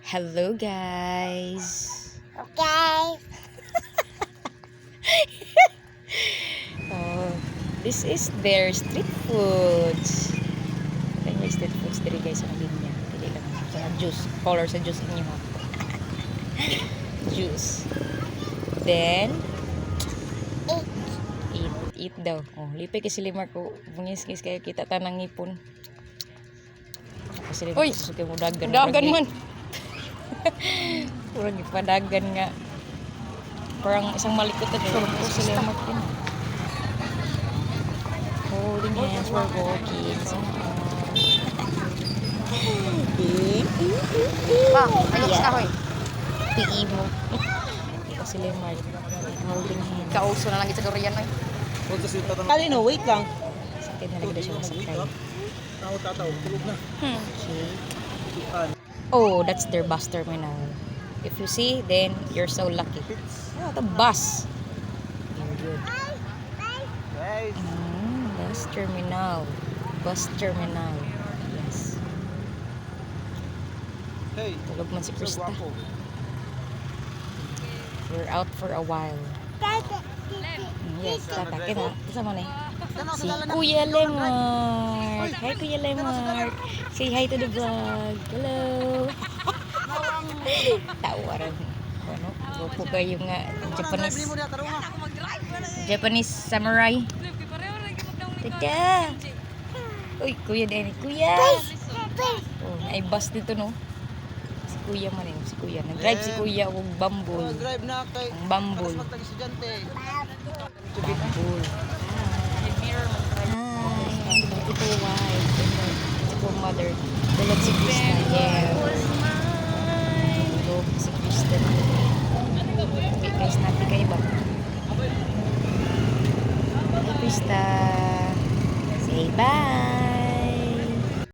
Hello guys. Okay. Oh, this is their street foods. Kaya may street foods diri guys ang linya. Dili lang sa juice, color sa juice inyo ha. Juice. Then eat daw. Oh, lipay kasi limar ko. Bungis-ngis kayo kita tanang ngipon. Kasi limar ko suka mo dagan. Dagan man. Kurang ipadagan nga. Parang isang malikot at so sila makin. Holding hands for walking. Ba, ayos ka hoy. Tii mo. Kasi sila holding hands. Kauso na lang sa Korean oy. Kalino, wait lang. Sakit na lagi na siya masakay. Okay. Oh, that's their bus terminal. If you see, then you're so lucky. Oh, the bus. Very good. Bus terminal. Bus terminal. Yes. Hey, Tulog man si Krista. We're out for a while. Yes, tata. Kina, isa mo na eh. Si Kuya Lemar. Hi, Kuya Lemar. Say hi to the vlog. Hello. Tawaran. Ano? Gopo kayo nga. Japanese samurai. Tada. Uy, Kuya Danny. Kuya. Oh, ay bus dito no. Si Kuya man eh. Si Kuya. Nag-drive si Kuya og bambol. drive na kay Ang bambol. estudyante. Bambol. Hi, beautiful wife, beautiful mother. Tulog si Krista. Yes. Tulog si Krista. Okay, guys, natin kayo ba? Hi, Krista. Say bye.